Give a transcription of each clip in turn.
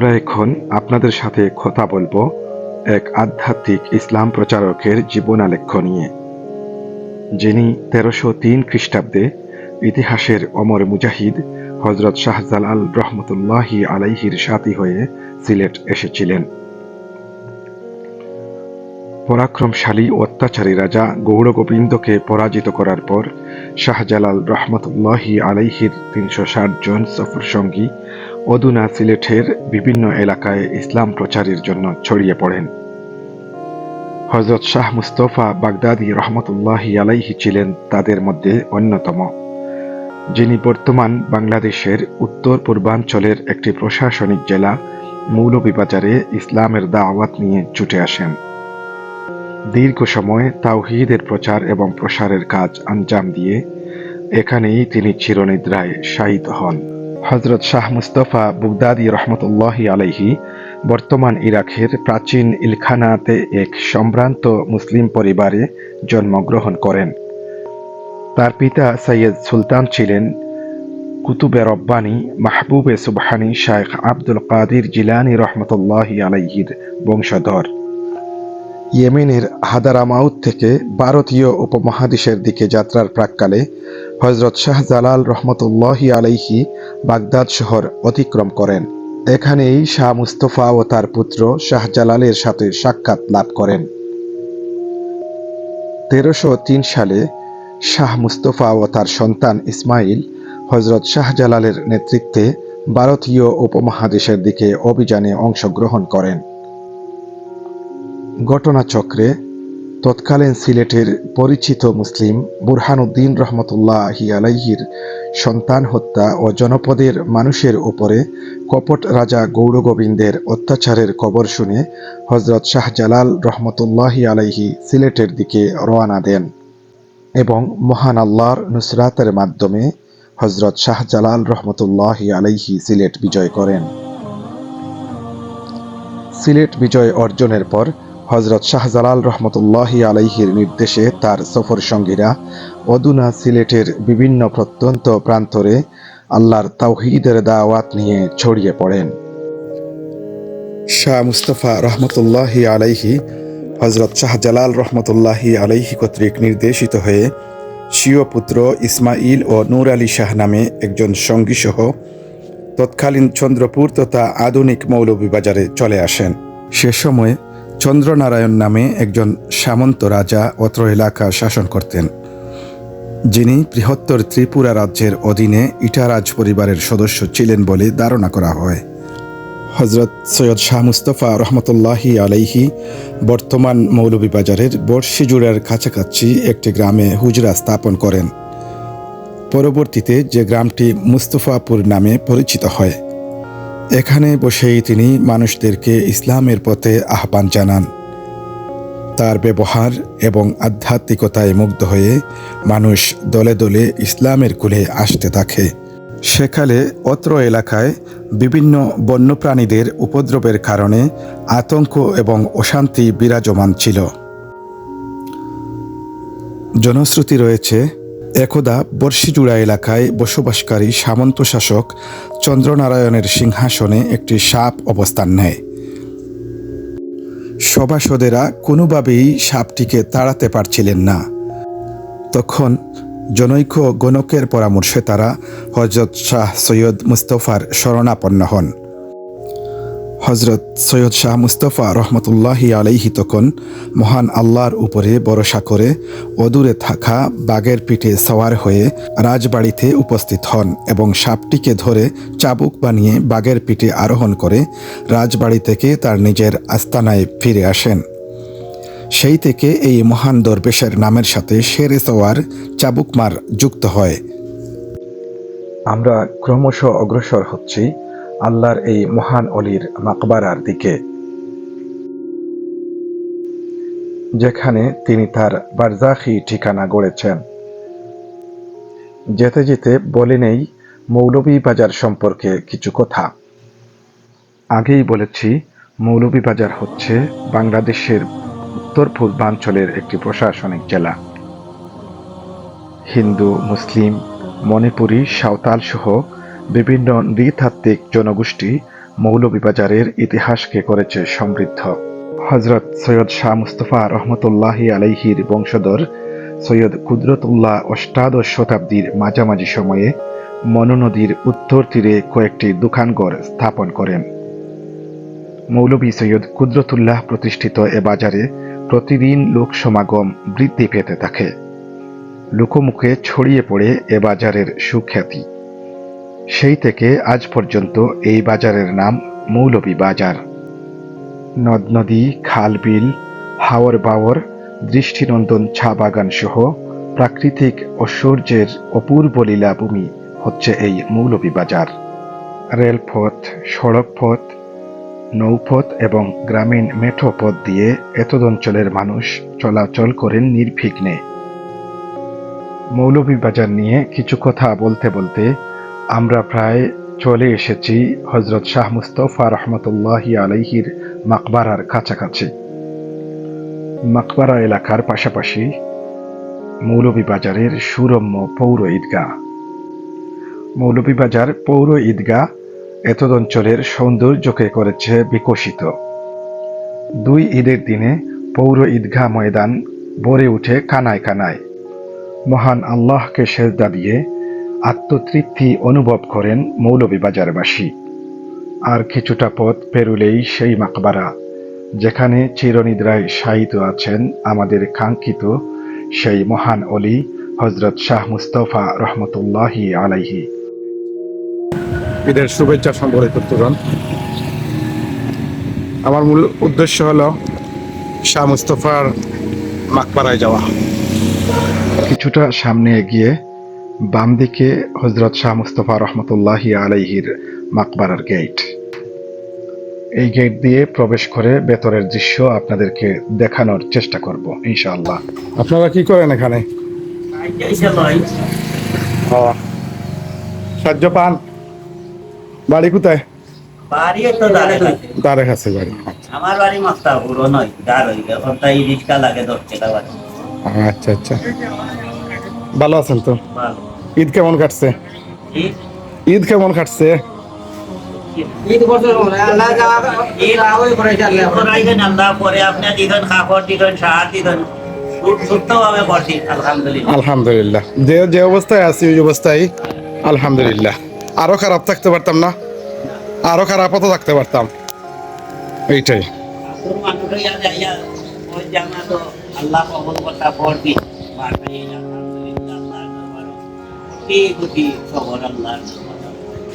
আমরা এখন আপনাদের সাথে কথা বলবো এক আধ্যাত্মিক ইসলাম প্রচারকের জীবনালেখ্য নিয়ে, যিনি 1303 খ্রিস্টাব্দে ইতিহাসের অমর মুজাহিদ হযরত শাহজালাল রহমতুল্লাহি আলাইহির সাথী হয়ে সিলেট এসেছিলেন। পরাক্রমশালী অত্যাচারী রাজা গৌড়গোবিন্দকে পরাজিত করার পর শাহজালাল রহমতুল্লাহি আলাইহির 360 জন সফরসঙ্গী অধুনা সিলেটের বিভিন্ন এলাকায় ইসলাম প্রচারের জন্য ছড়িয়ে পড়েন। হযরত শাহ মুস্তফা বাগদাদী রহমতুল্লাহি আলাইহি ছিলেন তাদের মধ্যে অন্যতম, যিনি বর্তমান বাংলাদেশের উত্তর পূর্বাঞ্চলের একটি প্রশাসনিক জেলা মৌলভীবাজারে ইসলামের দাওয়াত নিয়ে ছুটে আসেন। দীর্ঘ সময় তাওহীদের প্রচার এবং প্রসারের কাজ আঞ্জাম দিয়ে এখানেই তিনি চিরনিদ্রায় শায়িত হন। হযরত শাহ মুস্তফা বাগদাদী রহমতুল্লাহি আলাইহি বর্তমান ইরাকের প্রাচীন ইলখানাতে এক সম্ভ্রান্ত মুসলিম পরিবারে জন্মগ্রহণ করেন। তার পিতা সৈয়দ সুলতান ছিলেন কুতুবে রব্বানী মাহবুবে সুবহানী শাইখ আব্দুল কাদির জিলানী রহমতুল্লাহি আলাইহির বংশধর। ইয়েমেনের হাদারামাউত থেকে ভারতীয় উপমহাদেশের দিকে যাত্রার প্রাক্কালে হযরত শাহজালাল রহমতুল্লাহি আলাইহি বাগদাদ শহর অতিক্রম করেন। এখানেই শাহ মুস্তফা ও তার পুত্র শাহজালালের সাথে সাক্ষাৎ লাভ করেন। 1303 সালে শাহ মুস্তফা ও তার সন্তান ইসমাইল হযরত শাহজালালের নেতৃত্বে ভারতীয় উপমহাদেশের দিকে অভিযানে অংশগ্রহণ করেন। ঘটনাচক্রে তৎকালীন সিলেটের পরিচিত মুসলিম বুরহানুদ্দিন রহমতুল্লাহি আলাইহির সন্তান হত্যা ও জনপদের মানুষের উপরে কপট রাজা গৌড়গোবিন্দের অত্যাচারের খবর শুনে হযরত শাহজালাল রহমতুল্লাহি আলাইহি সিলেটের দিকে রওনা দেন এবং মহান আল্লাহর নুসরাতের মাধ্যমে হযরত শাহজালাল রহমতুল্লাহি আলাইহি সিলেট বিজয় করেন। সিলেট বিজয় অর্জনের পর হযরত শাহজালাল রহমতুল্লাহি আলাইহির নির্দেশে তার সফর সঙ্গীরা অধুনা সিলেটের বিভিন্ন প্রত্যন্ত প্রান্তরে আল্লাহর তাওহীদের দাওয়াত নিয়ে ছড়িয়ে পড়েন। শাহ মুস্তফা রহমতুল্লাহি আলাইহি হযরত শাহজালাল রহমতুল্লাহি আলাইহি কর্তৃক নির্দেশিত হয়ে স্বীয় পুত্র ইসমাইল ও নূর আলী শাহ নামে একজন সঙ্গী সহ তৎকালীন চন্দ্রপুর তথা আধুনিক মৌলভীবাজারে চলে আসেন। সে সময় চন্দ্রনারায়ণ নামে একজন সামন্ত রাজা অত্র এলাকা শাসন করতেন, যিনি বৃহত্তর ত্রিপুরা রাজ্যের অধীনে ইটারাজ পরিবারের সদস্য ছিলেন বলে ধারণা করা হয়। হযরত সৈয়দ শাহ মুস্তফা রহমতুল্লাহি আলাইহি বর্তমান মৌলভীবাজারের বর্ষিজুড়ের কাছাকাছি একটি গ্রামে হুজরা স্থাপন করেন। পরবর্তীতে যে গ্রামটি মুস্তফাপুর নামে পরিচিত হয়, এখানে বসেই তিনি মানুষদেরকে ইসলামের পথে আহ্বান জানান। তার ব্যবহার এবং আধ্যাত্মিকতায় মুগ্ধ হয়ে মানুষ দলে দলে ইসলামের কুলে আসতে থাকে। সেকালে অত্র এলাকায় বিভিন্ন বন্যপ্রাণীদের উপদ্রবের কারণে আতঙ্ক এবং অশান্তি বিরাজমান ছিল। জনশ্রুতি রয়েছে, একদা বর্ষিজুড়া এলাকায় বসবাসকারী সামন্ত শাসক চন্দ্রনারায়ণের সিংহাসনে একটি সাপ অবস্থান নেয়। সভাসদেরা কোনোভাবেই সাপটিকে তাড়াতে পারছিলেন না। তখন জনৈক গণকের পরামর্শে তারা হযরত শাহ সৈয়দ মুস্তফার শরণাপন্ন হন। হযরত সৈয়দ শাহ মুস্তফা রহমতুল্লাহি আলাইহি তখন মহান আল্লাহর উপরে ভরসা করে অদূরে থাকা বাঘের পিঠে সওয়ার হয়ে রাজবাড়িতে উপস্থিত হন এবং সাপটিকে ধরে চাবুক বানিয়ে বাঘের পিঠে আরোহণ করে রাজবাড়ি থেকে তার নিজের আস্তানায় ফিরে আসেন। সেই থেকে এই মহান দরবেশের নামের সাথে শেরে সওয়ার চাবুকমার যুক্ত হয়। আমরা ক্রমশ অগ্রসর হচ্ছি আল্লাহর এই মহান অলির মাকবারার দিকে, যেখানে তিনি তার বারজাখি ঠিকানা গড়েছেন। যেতে যেতে বলে নেই মৌলভীবাজার সম্পর্কে কিছু কথা। আগেই বলেছি, মৌলভীবাজার হচ্ছে বাংলাদেশের উত্তর পূর্বাঞ্চলের একটি প্রশাসনিক জেলা। হিন্দু, মুসলিম, মণিপুরী, সাঁওতাল সহ বিভিন্ন নৃতাত্ত্বিক জনগোষ্ঠী মৌলভীবাজারের ইতিহাসকে করেছে সমৃদ্ধ। হযরত সৈয়দ শাহ মুস্তাফা রহমতুল্লাহি আলাইহির বংশধর সৈয়দ কুদরতুল্লাহ অষ্টাদশ শতাব্দীর মাঝামাঝি সময়ে মনু নদীর উত্তর তীরে কয়েকটি দোকানঘর স্থাপন করেন। মৌলভী সৈয়দ কুদরতুল্লাহ প্রতিষ্ঠিত এ বাজারে প্রতিদিন লোক সমাগম বৃদ্ধি পেতে থাকে। লোকমুখে ছড়িয়ে পড়ে এ বাজারের সুখ্যাতি। সেই থেকে আজ পর্যন্ত এই বাজারের নাম মৌলভী বাজার। নদ নদী, খাল বিল, হাওর বাওর, দৃষ্টিনন্দন চা বাগান সহ প্রাকৃতিক ঐশ্বর্যের অপূর্ব লীলাভূমি হচ্ছে এই মৌলভী বাজার। রেলপথ, সড়ক পথ, নৌপথ এবং গ্রামীণ মেঠো পথ দিয়ে এতদ অঞ্চলের মানুষ চলাচল করেন নির্বিঘ্নে। মৌলভীবাজার নিয়ে কিছু কথা বলতে বলতে আমরা প্রায় চলে এসেছি হযরত শাহ মুস্তাফা রহমতুল্লাহি আলাইহির মাকবারার কাছাকাছি। মাকবারা এলাকার পাশাপাশি মৌলভীবাজারের সুরম্য পৌর ঈদগাহ। মৌলভীবাজার পৌর ঈদগাহ এতদ অঞ্চলের সৌন্দর্যকে করেছে বিকশিত। দুই ঈদের দিনে পৌর ঈদগাহ ময়দান ভরে উঠে কানায় কানায়। মহান আল্লাহকে সেজদা দিয়ে আত্মতৃপ্তি অনুভব করেন মৌলভীবাজারবাসী। আর কিছুটা পথ পেরুলেই সেই মাকবারা, যেখানে চিরনিদ্রায় শায়িত আছেন আমাদের কাঙ্ক্ষিত সেই মহান অলি হযরত শাহ মুস্তাফা রহমতুল্লাহি আলাইহি। ঈদের শুভেচ্ছা সম্পর্কিত তুরন। আমার মূল উদ্দেশ্য হলো শাহ মুস্তাফার মাকবারায় যাওয়া। কিছুটা সামনে এগিয়ে বাম দিকে হযরত শাহ মুস্তাফা রহমতুল্লাহি আলাইহির মাকবারার গেট। এই গেট দিয়ে প্রবেশ করে ভেতরের দৃশ্য আপনাদেরকে দেখানোর চেষ্টা করব ইনশাআল্লাহ। আপনারা কি করেন এখানে? সাহায্য পান? বাড়ি কোথায়? বাড়ি তো দাঁড়ে কাছে বাড়ি। আমার বাড়ি মাস্তাপুর নয়, গার হই গে ওটাই রিস্কা লাগে 10 টাকা বাড়ি। আচ্ছা আচ্ছা, ভালো আছেন তো? ভালো। ঈদ কেমন কাটছে? ঈদ কেমন কাটছে? ঈদ করতে আল্লাহ যা ঈদ আওই করে চলে করাইছেন আল্লাহ পরে আপনি দিবেন কাপড় দিবেন শাড়ি দিবেন সুস্থভাবে করছি আলহামদুলিল্লাহ। আলহামদুলিল্লাহ, যে যে অবস্থায় আছি ওই অবস্থায় আলহামদুলিল্লাহ। আরো খারাপ থাকতে পারতাম না, আরো খারাপও তো থাকতে পারতাম, এইটাই। তোর মানুষই যাইয়া ওই জানা তো আল্লাহ কবুল করতে পড়বি মারবে আলহামদুলিল্লাহ। আল্লাহ দরবারে কোটি কোটি সবর আল্লাহ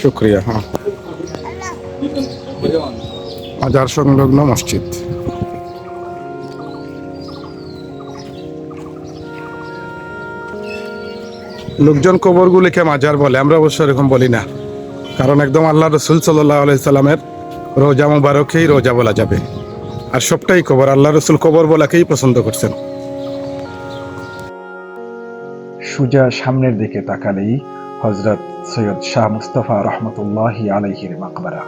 শুকরিয়া। হ্যাঁ, মাজার সংলগ্ন মসজিদ। লোকজন কবরগুলিকে মাজার বলে, আমরা অবশ্য এরকম বলি না, কারণ একদম আল্লাহ রসুল সাল্লাল্লাহু আলাইহি সাল্লামের রোজা মুবারকেই রোজা বলা যাবে। আর সবটাই কবর, আল্লাহ রসুল কবর বলাকেই পছন্দ করছেন। সোজা সামনের দিকে তাকালেই হযরত সৈয়দ শাহ মুস্তাফা রহমতুল্লাহি আলাইহির মাকবারা।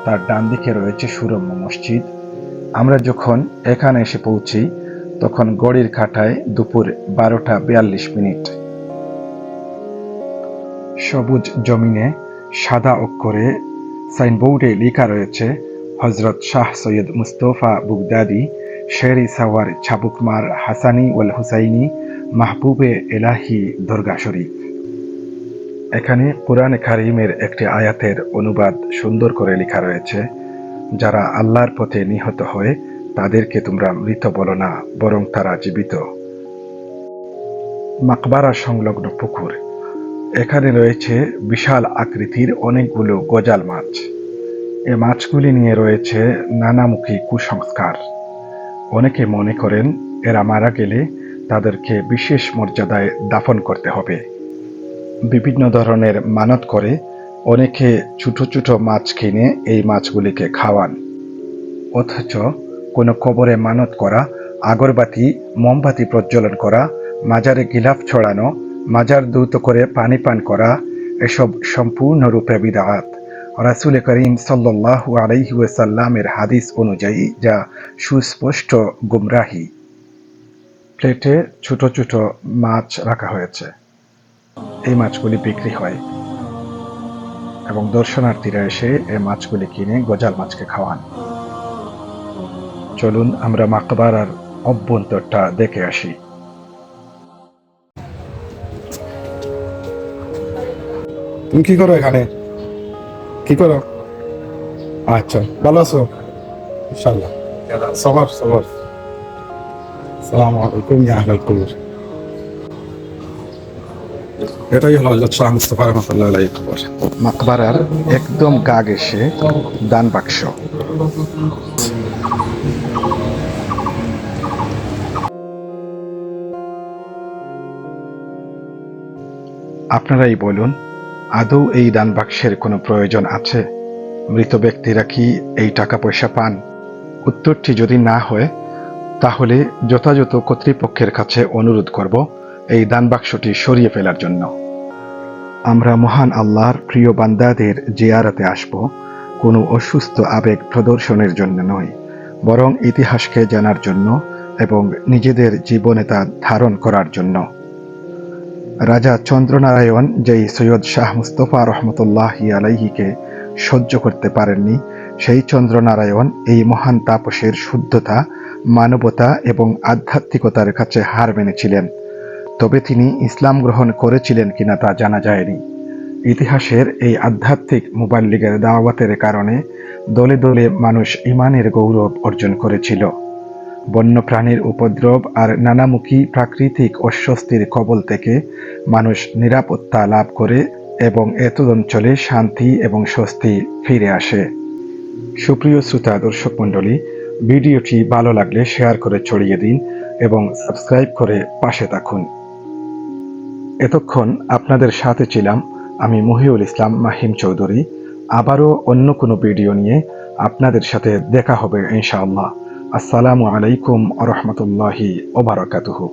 তার ডান দিকে রয়েছে সুরম্য মসজিদ। আমরা যখন এখানে এসে পৌঁছি তখন ঘড়ির কাঁটায় দুপুর 12:42। সবুজ জমিনে সাদা অক্ষরে সাইনবোর্ডে লেখা রয়েছে হযরত শাহ সৈয়দ মুস্তাফা বুগদাদি শের সাওয়ার চাবুকমার হাসানি ওয়াল হুসাইনি মাহবুবে এলাহি দরগা শরীফ। এখানে কুরআনে কারীমের একটি আয়াতের অনুবাদ সুন্দর করে লেখা রয়েছে, যারা আল্লাহর পথে নিহত হয় তাদেরকে তোমরা মৃত বলো না, বরং তারা জীবিত। মাকবারা সংলগ্ন পুকুর। এখানে রয়েছে বিশাল আকৃতির অনেকগুলো গজাল মাছ। এ মাছগুলি নিয়ে রয়েছে নানামুখী কুসংস্কার। অনেকে মনে করেন এরা মারা গেলে তাদেরকে বিশেষ মর্যাদায় দাফন করতে হবে। বিভিন্ন ধরনের মানত করে অনেকে ছোট ছোট মাছ কিনে এই মাছগুলিকে খাওয়ান। অথচ কোনো কবরে মানত করা, আগরবাতি মোমবাতি প্রজ্বলন করা, মাজারে গিলাফ ছড়ানো, মাজার দ্রুত করে পানি পান করা, এসব সম্পূর্ণরূপে বিদআত। রাসূল করিম সাল্লাল্লাহু আলাইহি ওয়াসাল্লামের হাদিস অনুযায়ী যা সুস্পষ্ট গুমরাহি। প্লেটে ছোট ছোট মাছ রাখা হয়েছে, এই মাছগুলি বিক্রি হয়। এবং দর্শনার্থীরা এসে এই মাছগুলি কিনে গজাল মাছকে খাওয়ান। চলুন আমরা মাকবারার অভ্যন্তরটা দেখে আসি। তুমি কি করো এখানে? কি করো? আচ্ছা, ভালো আছো? ইনশাআল্লাহ। সবার সবার আসসালামু আলাইকুম ইয়া আহলাল কুবুর। এটাই হলো হযরত শাহ মুস্তাফা রহমাতুল্লাহ আলাইহির কবর। মাকবারার একদম গা ঘেঁষে দান বাক্স। আপনারাই বলুন, আদৌ এই দান বাক্সের কোনো প্রয়োজন আছে? মৃত ব্যক্তিরা কি এই টাকা পয়সা পান? উত্তরটি যদি না হয়, তাহলে যথাযথ কর্তৃপক্ষের কাছে অনুরোধ করব এই দান বাক্সটি সরিয়ে ফেলার জন্য। আমরা মহান আল্লাহর প্রিয় বান্দাদের জিয়ারতে আসব কোনো অসুস্থ আবেগ প্রদর্শনের জন্য নয়, বরং ইতিহাসকে জানার জন্য এবং নিজেদের জীবনে তা ধারণ করার জন্য। রাজা চন্দ্রনারায়ণ যেই সৈয়দ শাহ মুস্তফা রহমতুল্লাহি আলাইহিকে সহ্য করতে পারেননি, সেই চন্দ্রনারায়ণ এই মহান তাপসের শুদ্ধতা, মানবতা এবং আধ্যাত্মিকতার কাছে হার মেনেছিলেন। তবে তিনি ইসলাম গ্রহণ করেছিলেন কিনা তা জানা যায়নি। ইতিহাসের এই আধ্যাত্মিক মুবাল্লিগের দাওয়াতের কারণে দলে দলে মানুষ ঈমানের গৌরব অর্জন করেছিল। বন্যপ্রাণীর উপদ্রব আর নানামুখী প্রাকৃতিক অস্বস্তির কবল থেকে মানুষ নিরাপত্তা লাভ করে এবং এত অঞ্চলে শান্তি এবং স্বস্তি ফিরে আসে। সুপ্রিয় শ্রোতা দর্শক মণ্ডলী, ভিডিওটি ভালো লাগলে শেয়ার করে ছড়িয়ে দিন এবং সাবস্ক্রাইব করে পাশে থাকুন। এতক্ষণ আপনাদের সাথে ছিলাম আমি মহিউল ইসলাম মাহিম চৌধুরী। আবারও অন্য কোনো ভিডিও নিয়ে আপনাদের সাথে দেখা হবে ইনশাআল্লাহ। আসসালামু আলাইকুম ওয়া রাহমাতুল্লাহি ওয়া বারাকাতুহু।